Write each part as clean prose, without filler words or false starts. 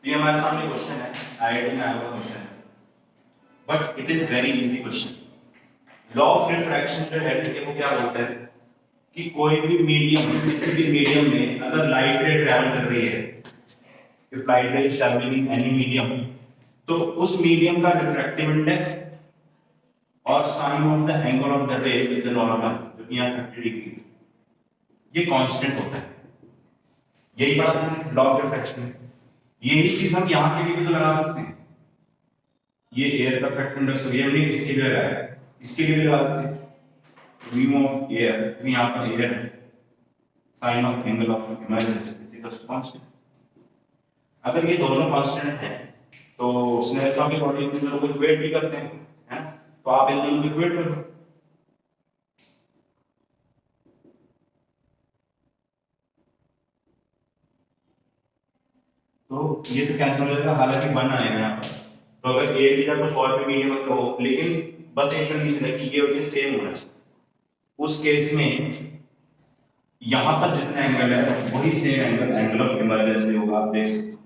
ये हमारे सामने क्वेश्चन है, आईआईटी में आया हुआ क्वेश्चन है, but it is very easy question. Law of refraction जो है ठीक है, वो क्या बोलता है कि कोई भी मीडियम, किसी भी मीडियम में अगर लाइट रे ट्रैवल कर रही है, if light ray is travelling in any medium, तो उस मीडियम का रिफ्रैक्टिव इंडेक्स और sine of the angle of the ray with the normal जो कि यहाँ 30 डिग्री, ये कांस्टेंट होता है। यही पढ़ा था लॉ ऑफ रिफ्रैक्शन में। यही चीज हम यहाँ के लिए भी तो लगा सकते हैं। ये एयर का रिफ्रैक्टिव इंडेक्स हो गया, हमने इसके लिए लगाया, इसके लिए भी लगा सकते हैं। म्यू ऑफ एयर, तो यहाँ पर एयर है, sine of angle of images is equal to constant. अगर ये दोनों कांस्टेंट हैं तो स्नेल लॉ के अकॉर्डिंग इन दोनों को इक्वेट भी करते हैं, है ना? तो आप इन दोनों को इक्वेट कर लो। तो ये तो कैंसिल हो जाएगा, हालांकि 1 आएगा यहाँ पर। तो अगर ए की जगह कुछ और भी मीडियम हो, लेकिन बस एक कंडीशन है कि ये और ये सेम होना चाहिए। उस केस में यहाँ पर जितना एंगल है वही same angle, angle of emergence होगा। आप देख सकते हो,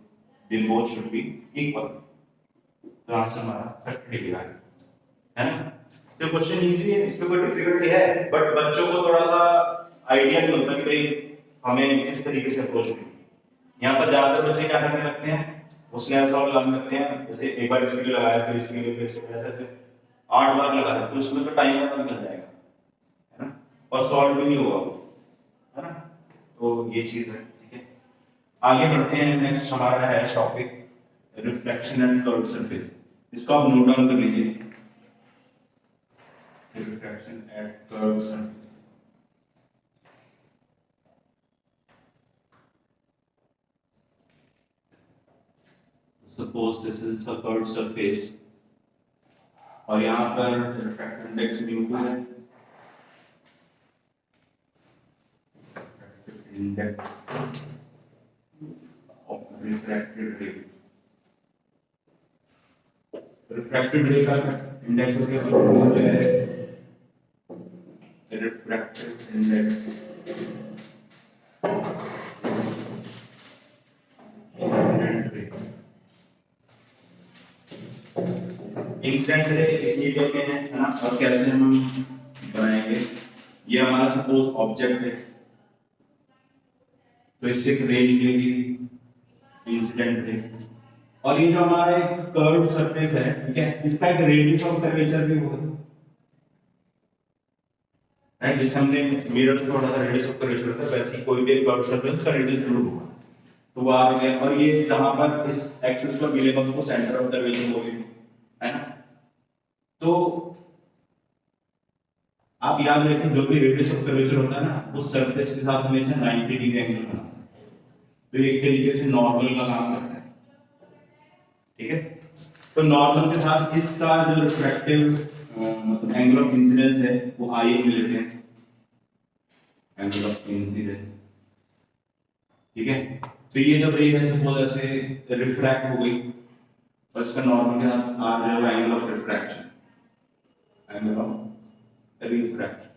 they both should be equal. तो आंसर हमारा 30 डिग्री है ना? तो क्वेश्चन इजी है, इसमें कोई डिफिकल्टी है, बट बच्चों को थोड़ा सा आइडिया नहीं होता कि भाई हमें किस तरीके से अप्रोच करना है। यहाँ पर ज्यादातर बच्चे क्या करने लगते हैं, उसने ऐसा लगाने लगते हैं, जैसे एक बार इसके लिए लगाया, फिर इसके लिए, फिर इसके लिए, ऐसे 8 बार लगा रहे, तो उसमें तो टाइम निकल जाएगा, है ना? और सॉल्व भी नहीं होगा, है ना? तो ये चीज है, ठीक है। आगे बढ़ते हैं, नेक्स्ट हमारा है topic reflection and curve surface. इसको आप नोट डाउन कर लीजिए, reflection and curve surface. Suppose this is a curved surface और यहाँ पर रिफ्रैक्टिव इंडेक्स म्यू है, रिफ्रैक्टिव इंडेक्स ऑफ रिफ्रैक्टेड रे, रिफ्रैक्टेड रे का इंडेक्स हो गया रिफ्रैक्टिव इंडेक्स इंसिडेंट रे इस मीडियम में है ना? और कैसे हम बनाएंगे, ये हमारा सपोज ऑब्जेक्ट है, तो इससे एक रे निकलेगी, इंसिडेंट रे। और ये जो हमारा एक कर्व्ड सरफेस है, ठीक है, इसका एक रेडियस ऑफ कर्वेचर भी होगा, राइट? जैसे हमने मिरर को थोड़ा सा रेडियस ऑफ कर्वेचर होता है, वैसे ही कोई भी एक कर्व्ड सरफेस का रेडियस जरूर होगा। तो वो आ गया, और ये जहां पर इस एक्सिस पर मिलेगा उसको सेंटर ऑफ कर्वेचर बोलेंगे, है ना? तो आप याद रखें, जो भी रेडियस ऑफ कर्वेचर होता है ना, उस सरफेस के साथ हमेशा 90 डिग्री एंगल बनाता है। तो एक तरीके से नॉर्मल का काम करता है, ठीक है? तो नॉर्मल के साथ इसका जो रिफ्रैक्टिव मतलब एंगल ऑफ इंसिडेंस है वो आई में लेते हैं, एंगल ऑफ इंसिडेंस, ठीक है? तो ये जब रे है सपोज ऐसे रिफ्रैक्ट हो गई, और इसका नॉर्मल के साथ आ रहा है angle of refraction, angle of refraction.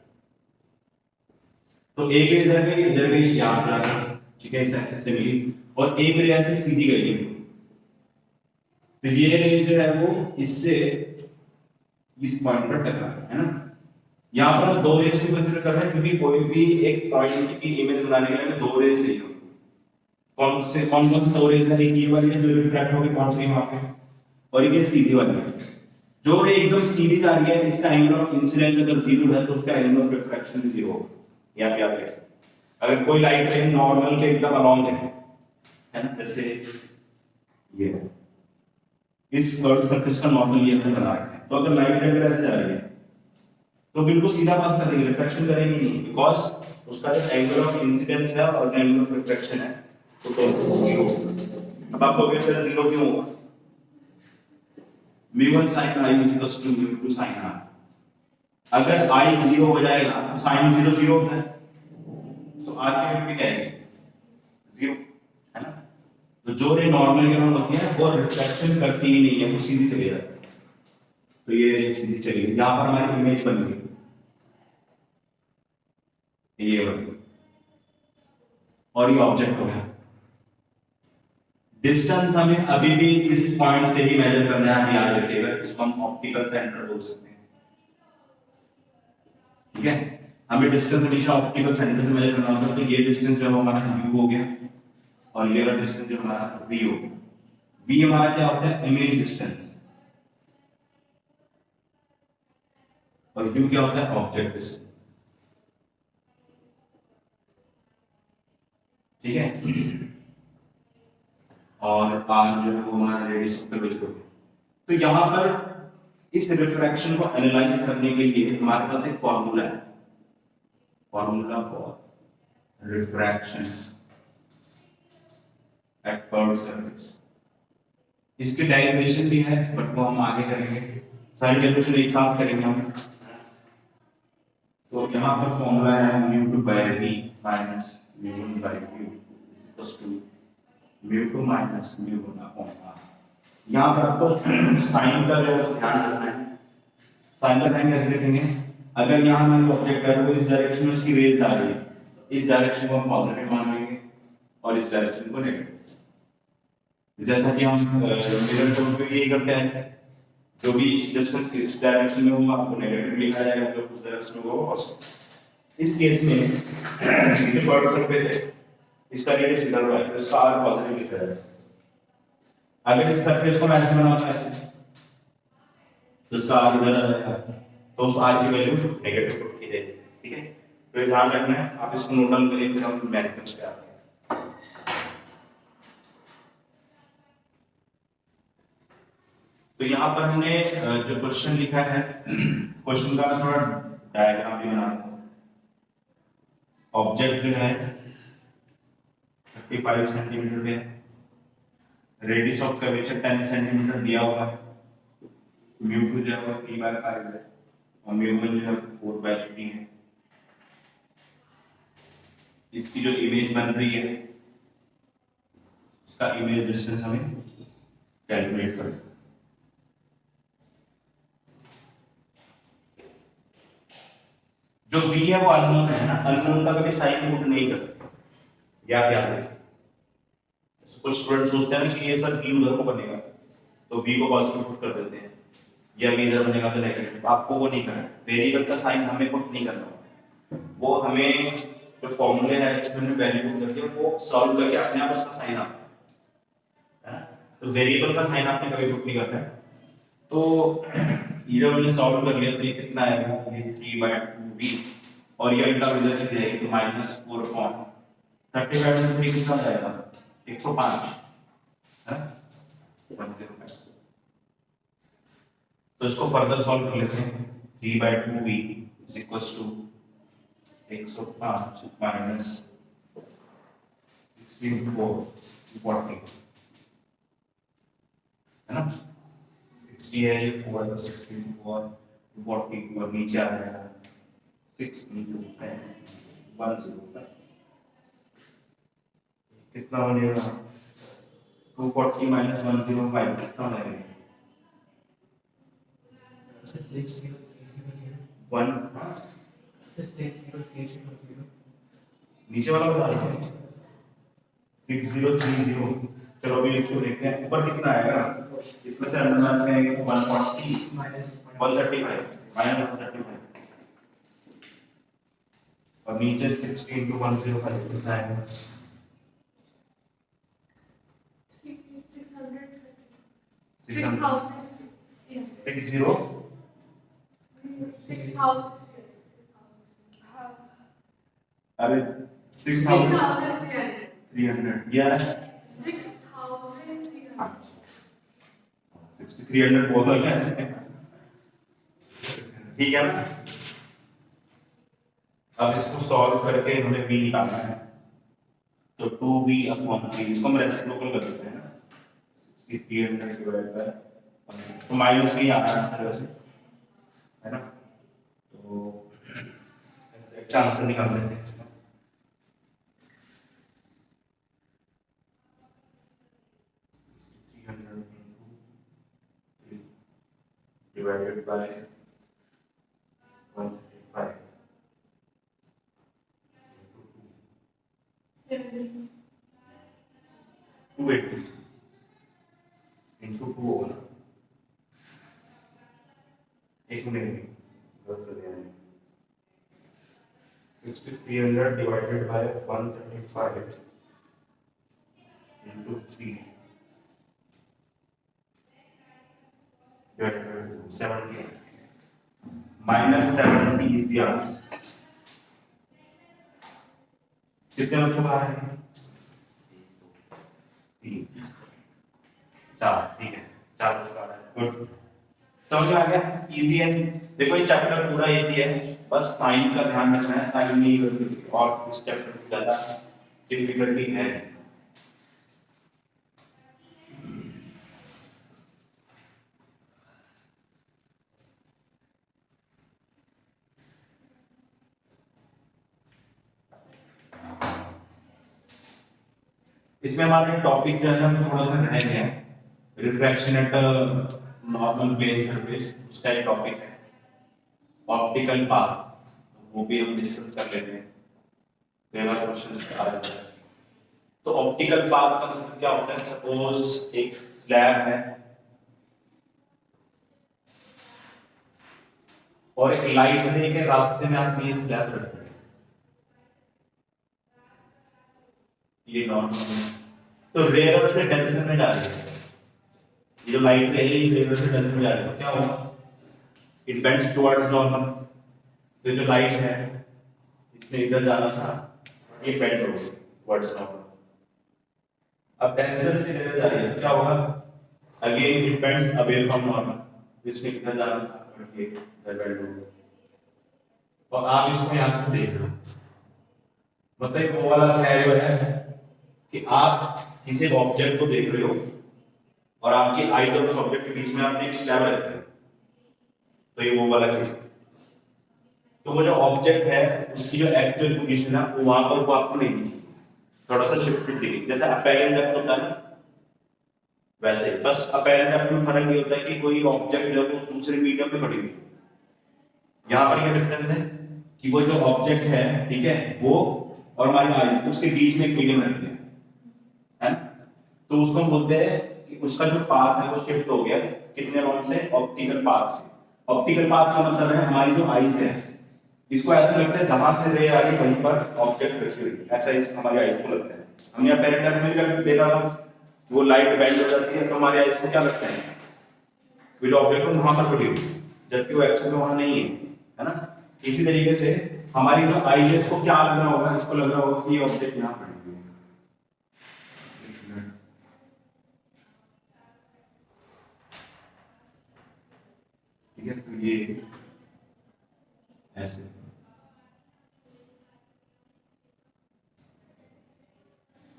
तो एक रे इधर गई यहाँ पर आकर, ठीक है, इस एक्सिस से मिली, और एक रे ऐसे सीधी गई, तो ये रे जो है वो इससे इस पॉइंट पर टकरा है ना? यहाँ पर हम दो रेस को कंसीडर कर रहे हैं, क्योंकि कोई भी एक पॉइंट की इमेज बनाने के लिए हमें दो रेस चाहिए। कौन से दो रेस है? एक ये वाली है जो रिफ्रैक्ट होगी पहुंच गई वहां पे, और एक सीधी वाली है। जो रे एकदम सीधी जा रही है, इसका एंगल ऑफ इंसिडेंस अगर 0 है तो उसका एंगल ऑफ रिफ्रैक्शन भी 0 होगा। यहाँ पे आप देखें, अगर कोई लाइट रे नॉर्मल के एकदम अलोंग है ना, जैसे ये इस कर्व सरफेस का नॉर्मल ये हमने बना रखा है, तो अगर लाइट रे अगर ऐसे जा रही है तो बिल्कुल सीधा पास करेगी, रिफ्रैक्शन करेगी नहीं, बिकॉज उसका जो एंगल ऑफ इंसिडेंस है और एंगल ऑफ रिफ्रैक्शन है तो 0। अब आपको ये सर 0 क्यों होगा? v1 sin i = v2 sin r। अगर i 0 हो जाएगा तो sin 0 0 होता है, तो r की वैल्यू क्या है? 0, है ना? तो जो रे नॉर्मल के हम होती है वो रिफ्लेक्शन करती ही नहीं है, वो सीधी चली जाती है। तो ये रे सीधी चली गई, यहां पर हमारी इमेज बन गई, ये बन गई, और ये ऑब्जेक्ट हो गया। डिस्टेंस हमें अभी भी इस पॉइंट से ही मेजर करना है, याद रखिएगा, इसको हम ऑप्टिकल सेंटर बोल सकते हैं। ठीक है, हमें डिस्टेंस हमेशा ऑप्टिकल सेंटर से मेजर करना होता है। तो ये डिस्टेंस जो हमारा u हो गया और ये वाला डिस्टेंस जो हमारा v हो गया। v हमारा क्या होता है, इमेज डिस्टेंस, और u क्या होता है, ऑब्जेक्ट डिस्टेंस। ठीक है, और r जो है वो हमारा रेडियस ऑफ कर्वेचर हो गया। तो यहां पर इस रिफ्रैक्शन को एनालाइज करने के लिए हमारे पास एक फॉर्मूला है, formula for refraction at curved surface. इसकी डेरिवेशन भी है, बट वो हम आगे करेंगे, सारी डेरिवेशन एक साथ करेंगे हम। तो यहाँ पर फॉर्मूला है μ2 by v minus μ1 by q is equals to μ2 minus μ1 upon r। यहाँ पर आपको साइन का जो ध्यान रखना है, साइन का ध्यान कैसे रखेंगे, अगर यहाँ हमारे ऑब्जेक्ट है वो इस डायरेक्शन में उसकी रेज आ रही है, इस डायरेक्शन को हम पॉजिटिव मान लेंगे और इस डायरेक्शन को नेगेटिव। जैसा कि हम मिरर सोर्स पे यही करते हैं, जो भी डिस्टेंस इस डायरेक्शन में होगा आपको नेगेटिव लिखा जाएगा, जो उस डायरेक्शन में होगा पॉजिटिव। इस केस में ये कर्व्ड सरफेस है, इसका रेडियस इधर है तो इसका r पॉजिटिव लिखा जाएगा। अगर इस सरफेस को मैं ऐसे बनाऊंगा ऐसे, तो इसका r इधर आ जाएगा, तो उस r की वैल्यू नेगेटिव पुट की जाएगी। ठीक है, तो ये ध्यान रखना है, आप इसको नोट डाउन करिए, फिर हम मैथमेटिक्स पे आते हैं। तो यहाँ पर हमने जो क्वेश्चन लिखा है, क्वेश्चन का मैं थोड़ा डायग्राम भी बना देता हूँ। ऑब्जेक्ट जो है 35 सेंटीमीटर पे, रेडियस ऑफ कर्वेचर 10 सेंटीमीटर दिया हुआ है, μ2 जो है 3/5 है और μ1 जो है 4/3 है। इसकी जो इमेज बन रही है उसका इमेज डिस्टेंस हमें कैलकुलेट करना है। जो v है वो अननोन है ना, अननोन का कभी साइन पुट नहीं करते, या याद रखिए। कुछ स्टूडेंट सोचते हैं कि ये सर v उधर को बनेगा तो v को पॉजिटिव पुट कर देते हैं, या v इधर बनेगा तो नेगेटिव। आपको वो नहीं करना, वेरिएबल का साइन हमें पुट नहीं करना, वो हमें जो फॉर्मूले है इसमें वैल्यू पुट करके वो सॉल्व करके अपने आप उसका साइन आता है ना। तो वेरिएबल का साइन आपने कभी पुट नहीं करना है। तो ये जब हमने सॉल्व कर लिया तो ये कितना आएगा, ये 3/2v, और ये अल्टा इधर चली जाएगी तो -4/35 में 3 कितना जाएगा, 105 है, 105। तो इसको फर्दर सॉल्व कर लेते हैं। 3/2v is equals to 105 minus 16/4 है ना, 60 है, ये 4 है, 16/4 और नीचे आ जाएगा 6 into 10 105। कितना बनेगा, 240 minus 105 कितना बनेगा, 1 नीचे वाला बता रहा है 6030। चलो अभी इसको देखते हैं, ऊपर कितना आएगा, इसमें से अंडर माइनस करेंगे तो 140 minus 135 और नीचे 60 into 105 कितना आएगा, 60 अरे 6300 या 6300 बहुत है, ठीक है ना। अब इसको सॉल्व करके हमें v निकालना है, तो 2v/3 इसको हम रेसिप्रोकल कर देते हैं ना, 6300 डिवाइड बाय, तो माइनस भी आना आंसर वैसे है ना। तो एग्जैक्ट आंसर निकाल लेते हैं इसका, divided by 135 280 इनटू 2 होगा ना, एक minute 6300 divided by 135 into 3 divided by 70 minus 70 is the answer. कितने बच्चों का है? 3 4, ठीक है, 4 बच्चों का है। गुड, समझ में आ गया? इजी है। देखो ये चैप्टर पूरा इजी है, बस साइन का ध्यान रखना है, साइन नहीं करते और इस चैप्टर में ज्यादा डिफिकल्टी है। इसमें हमारा टॉपिक जो है थोड़ा सा रह गया, refraction at normal plane surface, उसका एक टॉपिक है। ऑप्टिकल पाथ, वो भी हम डिस्कस कर लेते हैं, कई बार क्वेश्चन आ जाता है। तो ऑप्टिकल पाथ का मतलब क्या होता है? सपोज एक स्लैब है और एक लाइट रे के रास्ते में आप ये स्लैब रख रहे हैं, ये नॉर्मल है, तो रेयर से डेंसर में जा रही है, ये जो लाइट रे है ये रेयर से डेंसर में जा रही है, तो क्या होगा? It bends towards normal. तो जो लाइट है इसमें इधर जाना था, ये बेंड हो गया टुवर्ड्स नॉर्मल। अब डेंसर से रेयर जा रही है तो क्या होगा? Again it bends away from normal, इसमें इधर जाना था, ये इधर बेंड हो गया। और आप इसको यहां से देख रहे हो, मतलब वो वाला सिनेरियो है कि आप किसी ऑब्जेक्ट को देख रहे हो और आपकी आईज और उस ऑब्जेक्ट के बीच में आपने एक स्लैब रखा है, तो ये वो वाला केस है। तो वो जो ऑब्जेक्ट है उसकी जो एक्चुअल पोजीशन है वो वहां पर वो आपको नहीं दिखेगी, थोड़ा सा शिफ्टेड दिखेगी, जैसे अपेरेंट डेप्थ होता है ना वैसे। बस अपेरेंट डेप्थ में फर्क ये होता है कि कोई ऑब्जेक्ट जो है वो दूसरे मीडियम में पड़ी हुई है, यहाँ पर ये डिफरेंस है कि वो जो ऑब्जेक्ट है, ठीक है, वो और हमारी आईज उसके बीच में एक मीडियम रहती है ना, तो उसको हम बोलते हैं कि उसका जो पाथ है वो शिफ्ट हो गया कितने अमाउंट से? ऑप्टिकल पाथ से। ऑप्टिकल पाथ का मतलब है हमारी जो आईज है इसको ऐसा लगता है जहां से रे आ रही वहीं पर ऑब्जेक्ट रखी हुई, ऐसा इस हमारी आईज को लगता है। हमने अपेरेंट डेप्थ में देखा था, वो लाइट बेंड हो जाती है तो हमारी आईज को क्या लगता है? वो जो ऑब्जेक्ट है वहां पर पड़ी हुई, जबकि वो एक्चुअल में वहां नहीं है ना। इसी तरीके से हमारी जो आई है इसको क्या लग रहा होगा? इसको लग रहा होगा कि ये ऑब्जेक्ट यहाँ पड़ी हुई है। ठीक है, तो ये ऐसे,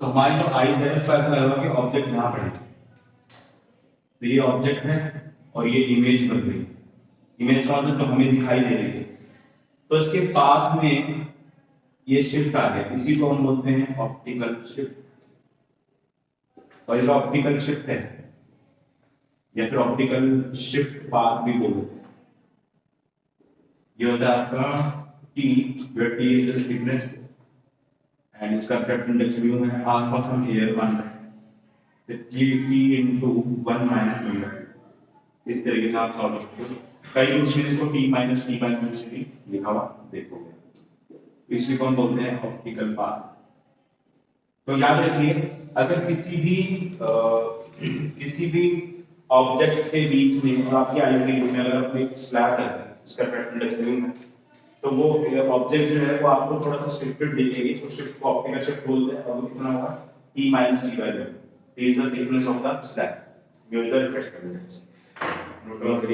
तो हमारी जो आईज है उसको ऐसा लग रहा है कि ऑब्जेक्ट यहाँ पड़ी है, तो ये ऑब्जेक्ट है और ये इमेज बन रही है। इमेज का मतलब जो हमें दिखाई दे रही है, तो इसके पाथ में ये शिफ्ट आ गया, इसी को हम बोलते हैं ऑप्टिकल शिफ्ट। और ये ऑप्टिकल शिफ्ट है या फिर ऑप्टिकल शिफ्ट पाथ भी बोलते हैं। ये होता है आपका T, where T is the thickness and इसका फ्रैक्ट इंडेक्स भी है, आसपास हम एयर मान रहे हैं, तो T into 1 minus मीटर, इस तरीके से आप सॉल्व करते हो। कई उसमें इसको T minus T by भी लिखा हुआ देखोगे, इसी को हम बोलते हैं ऑप्टिकल पाथ। तो याद रखिए, अगर किसी भी ऑब्जेक्ट के बीच में और आपकी आईज के बीच में अगर आपको एक स्लैब है, उसका फ्रैक्ट इंडेक्स है, तो वो ऑब्जेक्ट जो है वो आपको थोड़ा सा शिफ्टेड दिखेगी, तो शिफ्ट को ऑप्टिकल शिफ्ट बोलते हैं। और वो कितना होगा? T minus T by 2, T is the thickness of the slab, ये होता है रिफ्रैक्शन इंडेक्स, न्यूटन का